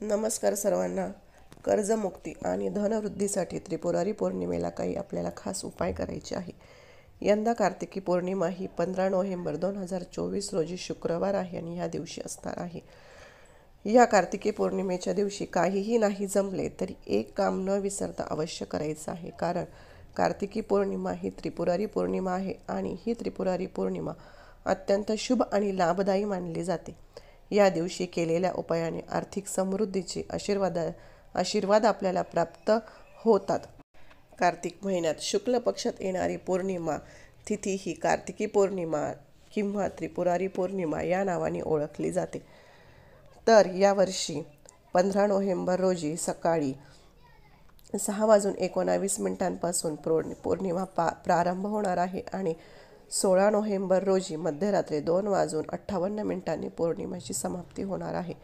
नमस्कार सर्वांना. कर्जमुक्ती आणि धनवृद्धीसाठी त्रिपुरारी पौर्णिमेला काही आपल्याला खास उपाय करायचे आहे. यंदा कार्तिकी पौर्णिमा ही 15 नोव्हेंबर 2024 रोजी शुक्रवार आहे आणि ह्या दिवशी असणार आहे. या कार्तिकी पौर्णिमेच्या दिवशी काहीही नाही जमले तरी एक काम न विसरता अवश्य करायचं आहे, कारण कार्तिकी पौर्णिमा ही त्रिपुरारी पौर्णिमा आहे आणि ही त्रिपुरारी पौर्णिमा अत्यंत शुभ आणि लाभदायी मानली जाते. या दिवशी केलेल्या उपायाने आर्थिक समृद्धीचे आशीर्वाद आपल्याला प्राप्त होतात. कार्तिक महिन्यात शुक्ल पक्षात येणारी पौर्णिमा तिथी ही कार्तिकी पौर्णिमा किंवा त्रिपुरारी पौर्णिमा या नावाने ओळखली जाते. तर यावर्षी 15 नोव्हेंबर रोजी सकाळी 6:19 पासून पौर्णिमा प्रारंभ होणार आहे आणि 16 नोव्हेंबर रोजी मध्यरात्री 2:58 पौर्णिमेची समाप्ती होणार आहे.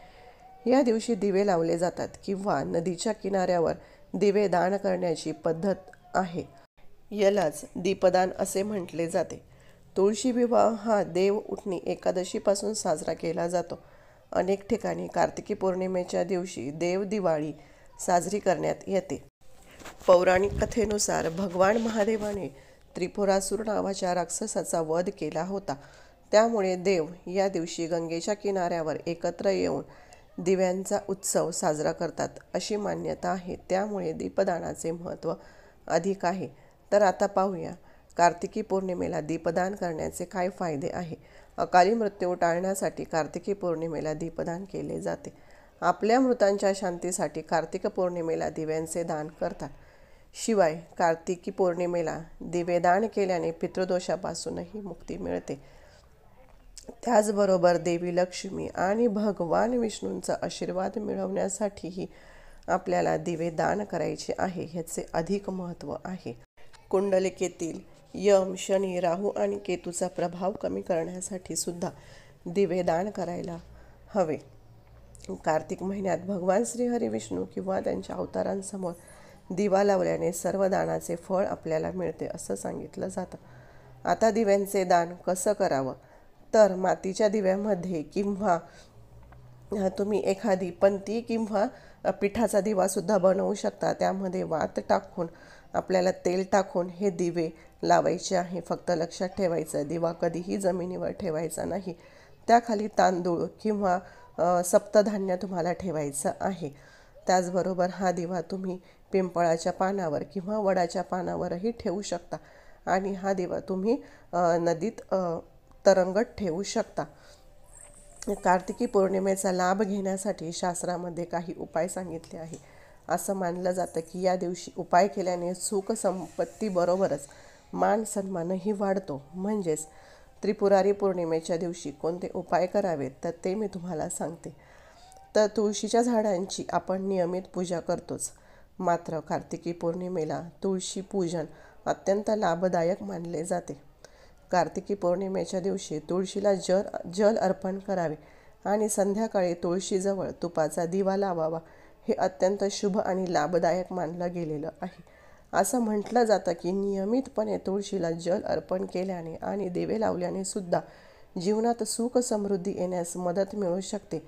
या दिवशी दिवे लावले जातात किंवा नदीच्या किनाऱ्यावर दिवे दान करण्याची पद्धत आहे. यालाच दीपदान असे म्हटले जाते. तुळशी विवाह हा देव उठणी एकादशीपासून साजरा केला जातो. अनेक ठिकाणी कार्तिकी पौर्णिमेच्या दिवशी देव दिवाळी साजरी करण्यात येते. पौराणिक कथेनुसार भगवान महादेवाने त्रिपुरासूर नावाच्या राक्षसाचा वध केला होता. त्यामुळे देव या दिवशी गंगेच्या किनाऱ्यावर एकत्र येऊन दिव्यांचा उत्सव साजरा करतात अशी मान्यता आहे. त्यामुळे दीपदानाचे महत्त्व अधिक आहे. तर आता पाहूया कार्तिकी पौर्णिमेला दीपदान करण्याचे काय फायदे आहे. अकाली मृत्यू टाळण्यासाठी कार्तिकी पौर्णिमेला दीपदान केले जाते. आपल्या मृतांच्या शांतीसाठी कार्तिक पौर्णिमेला दिव्यांचे दान करतात. शिवाय कार्तिकी पौर्णिमेला दिवेदान केल्याने पितृदोषापासूनही मुक्ती मिळते. त्याचबरोबर देवी लक्ष्मी आणि भगवान विष्णूंचा आशीर्वाद मिळवण्यासाठीही आपल्याला दिवेदान करायचे आहे. ह्याचे अधिक महत्त्व आहे. कुंडलिकेतील यम, शनी, राहू आणि केतूचा प्रभाव कमी करण्यासाठी सुद्धा दिवेदान करायला हवे. कार्तिक महिन्यात भगवान श्रीहरी विष्णू किंवा त्यांच्या अवतारांसमोर दिवा लावल्याने सर्व दानाचे फळ आपल्याला मिळते असं सांगितलं जातं. आता दिव्यांचे दान कसं करावं, तर मातीच्या दिव्यामध्ये किंवा तुम्ही एखादी पंती किंवा पिठाचा दिवासुद्धा बनवू शकता. त्यामध्ये वात टाकून आपल्याला तेल टाकून हे दिवे लावायचे आहे. फक्त लक्षात ठेवायचं, दिवा कधीही जमिनीवर ठेवायचा नाही. त्याखाली तांदूळ किंवा सप्तधान्य तुम्हाला ठेवायचं आहे. त्याचबरोबर हा दिवा तुम्ही पिंपळाच्या पानावर किंवा वडाच्या पानावरही ठेवू शकता आणि हा दिवा तुम्ही नदीत तरंगत ठेवू शकता. कार्तिकी पौर्णिमेचा लाभ घेण्यासाठी शास्त्रामध्ये काही उपाय सांगितले आहे. असं मानलं जातं की या दिवशी उपाय केल्याने सुख संपत्तीबरोबरच मान सन्मानही वाढतो. म्हणजेच त्रिपुरारी पौर्णिमेच्या दिवशी कोणते उपाय करावेत तर ते मी तुम्हाला सांगते. तर तुळशीच्या झाडांची आपण नियमित पूजा करतोच, मात्र कार्तिकी पौर्णिमेला तुळशी पूजन अत्यंत लाभदायक मानले जाते. कार्तिकी पौर्णिमेच्या दिवशी तुळशीला जल अर्पण करावे आणि संध्याकाळी तुळशीजवळ तुपाचा दिवा लावावा. हे अत्यंत शुभ आणि लाभदायक मानलं गेलेलं आहे. असं म्हटलं जातं की नियमितपणे तुळशीला जल अर्पण केल्याने आणि दिवे लावल्याने सुद्धा जीवनात सुख समृद्धी येण्यास मदत मिळू शकते.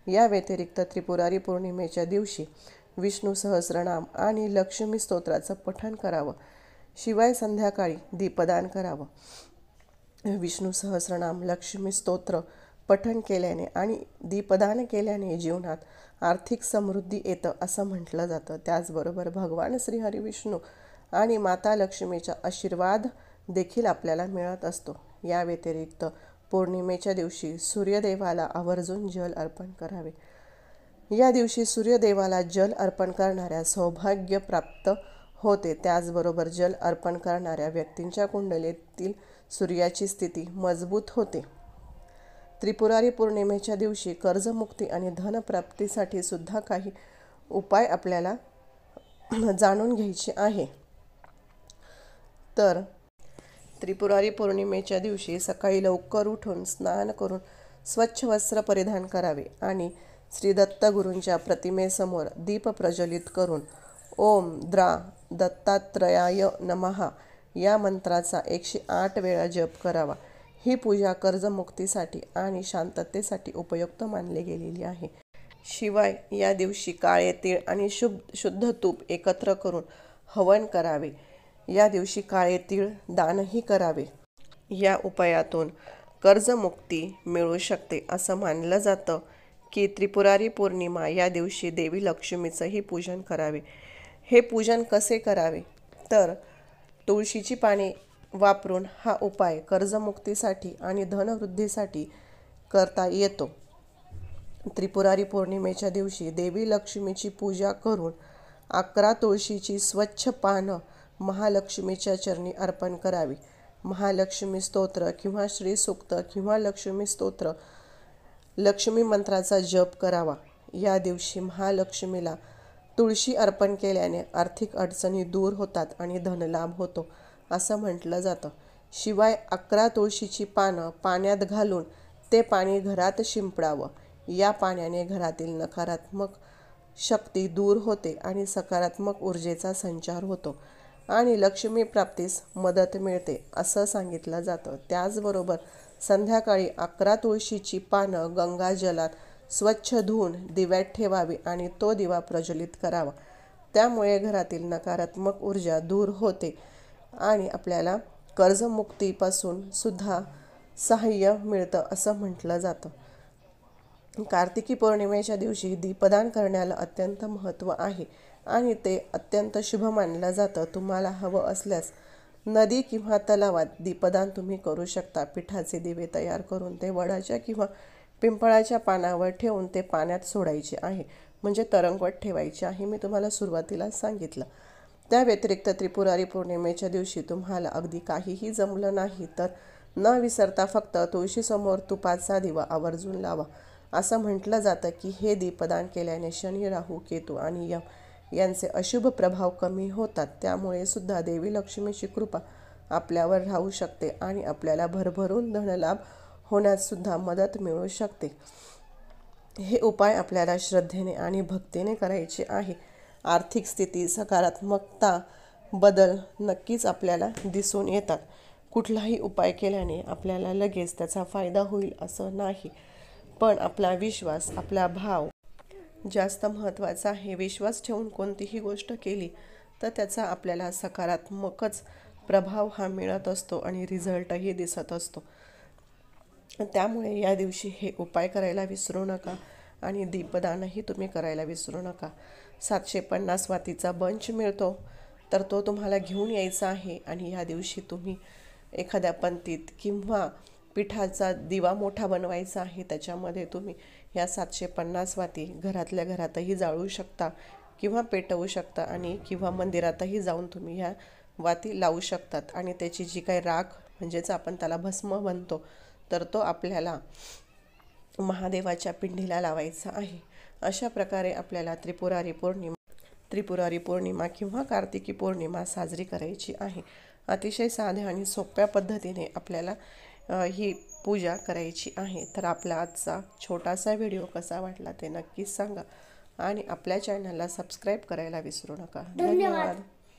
या व्यतिरिक्त त्रिपुरारी पौर्णिमेच्या दिवशी विष्णू सहस्रनाम आणि लक्ष्मी स्तोत्राचं पठण करावं. शिवाय संध्याकाळी दीपदान करावं. विष्णू सहस्रनाम, लक्ष्मी स्तोत्र पठण केल्याने आणि दीपदान केल्याने जीवनात आर्थिक समृद्धी येतं असं म्हटलं जातं. त्याचबरोबर भगवान श्रीहरी विष्णू आणि माता लक्ष्मीचा आशीर्वाद देखील आपल्याला मिळत असतो. या व्यतिरिक्त पौर्णिमेच्या दिवशी सूर्यदेवाला आवर्जून जल अर्पण करावे. या दिवशी सूर्यदेवाला जल अर्पण करणाऱ्या सौभाग्य प्राप्त होते. त्याचबरोबर जल अर्पण करणाऱ्या व्यक्तींच्या कुंडलीतील सूर्याची स्थिती मजबूत होते. त्रिपुरारी पौर्णिमेच्या दिवशी कर्जमुक्ती आणि धनप्राप्तीसाठी सुद्धा काही उपाय आपल्याला जाणून घ्यायचे आहे. तर त्रिपुरारी पौर्णिमेच्या दिवशी सकाळी लवकर उठून स्नान करून स्वच्छ वस्त्र परिधान करावे आणि श्री दत्तगुरूंच्या प्रतिमेसमोर दीप प्रज्वलित करून ओम द्रा दत्तात्रयाय नमः या मंत्राचा 108 वेळा जप करावा. ही पूजा कर्जमुक्तीसाठी आणि शांततेसाठी उपयुक्त मानली गेलेली आहे. शिवाय या दिवशी काळे तीळ आणि शुद्ध तूप एकत्र करून हवन करावे. या दिवशी काळे तीळ दानही करावे. या उपायातून कर्जमुक्ती मिळू शकते. असं मानलं जातं की त्रिपुरारी पौर्णिमा या दिवशी देवी लक्ष्मीचंही पूजन करावे. हे पूजन कसे करावे तर तुळशीची पाने वापरून हा उपाय कर्जमुक्तीसाठी आणि धनवृद्धीसाठी करता येतो. त्रिपुरारी पौर्णिमेच्या दिवशी देवी लक्ष्मीची पूजा करून 11 तुळशीची स्वच्छ पानं महालक्ष्मीच्या चरणी अर्पण करावी. महालक्ष्मी स्तोत्र किंवा श्रीसूक्त किंवा लक्ष्मी स्तोत्र, लक्ष्मी मंत्राचा जप करावा. या दिवशी महालक्ष्मीला तुळशी अर्पण केल्याने आर्थिक अडचणी दूर होतात आणि धनलाभ होतो असं म्हटलं जातं. शिवाय 11 तुळशीची पानं पाण्यात घालून ते पाणी घरात शिंपडावं. या पाण्याने घरातील नकारात्मक शक्ती दूर होते आणि सकारात्मक ऊर्जेचा संचार होतो आणि लक्ष्मी प्राप्तीस मदत मिळते असं सांगितलं जातं. त्याचबरोबर संध्याकाळी 11 तुळशीची पानं गंगाजलात स्वच्छ धुवून दिव्यात ठेवावी आणि तो दिवा प्रज्वलित करावा. त्यामुळे घरातील नकारात्मक ऊर्जा दूर होते आणि आपल्याला कर्जमुक्तीपासून सुद्धा सहाय्य मिळतं असं म्हटलं जातं. कार्तिकी पौर्णिमेच्या दिवशी दीपदान करण्याला अत्यंत महत्त्व आहे आणि ते अत्यंत शुभ मानलं जातं. तुम्हाला हवं असल्यास नदी किंवा तलावात दीपदान तुम्ही करू शकता. पिठाचे दिवे तयार करून ते वडाच्या किंवा पिंपळाच्या पानावर ठेवून ते पाण्यात सोडायचे आहे, म्हणजे तरंगवत ठेवायचे आहे. मी तुम्हाला सुरुवातीला सांगितलं. त्या व्यतिरिक्त त्रिपुरारी पौर्णिमेच्या दिवशी तुम्हाला अगदी काहीही जमलं नाही तर न विसरता फक्त तुळशीसमोर तुपाचा दिवा आवर्जून लावा. असं म्हटलं जातं की हे दीपदान केल्याने शनी, राहू, केतू आणि यम यांचे अशुभ प्रभाव कमी होतात. त्यामुळे सुद्धा देवी लक्ष्मीची कृपा आपल्यावर राहू शकते आणि आपल्याला भरभरून धनलाभ होण्यास सुद्धा मदत मिळू शकते. हे उपाय आपल्याला श्रद्धेने आणि भक्तीने करायचे आहे. आर्थिक स्थिती, सकारात्मकता बदल नक्कीच आपल्याला दिसून येतात. कुठलाही उपाय केल्याने आपल्याला लगेच त्याचा फायदा होईल असं नाही, पण आपला विश्वास, आपला भाव जास्त महत्त्वाचा आहे. विश्वास ठेवून कोणतीही गोष्ट केली तर त्याचा आपल्याला सकारात्मकच प्रभाव हा मिळत असतो आणि रिझल्टही दिसत असतो. त्यामुळे या दिवशी हे उपाय करायला विसरू नका आणि दीपदानही तुम्ही करायला विसरू नका. 750 वातीचा बंच मिळतो तर तो तुम्हाला घेऊन यायचा आहे आणि या दिवशी तुम्ही एखाद्या पंतीत किंवा पिठाचा दिवा मोठा बनवायचा आहे. त्याच्यामध्ये तुम्ही या 750 वाती घरातल्या घरातही जाळू शकता किंवा पेटवू शकता आणि किंवा मंदिरातही जाऊन तुम्ही ह्या वाती लावू शकतात आणि त्याची जी काही राख म्हणजेच आपण त्याला भस्म म्हणतो तर तो आपल्याला महादेवाच्या पिंडीला लावायचा आहे. अशा प्रकारे आपल्याला त्रिपुरारी पौर्णिमा किंवा कार्तिकी पौर्णिमा साजरी करायची आहे. अतिशय साध्या आणि सोप्या पद्धतीने आपल्याला ही पूजा करायची आहे. तर आपला आजचा छोटासा व्हिडिओ कसा वाटला ते नक्कीच सांगा आणि आपल्या चॅनलला सबस्क्राईब करायला विसरू नका. धन्यवाद.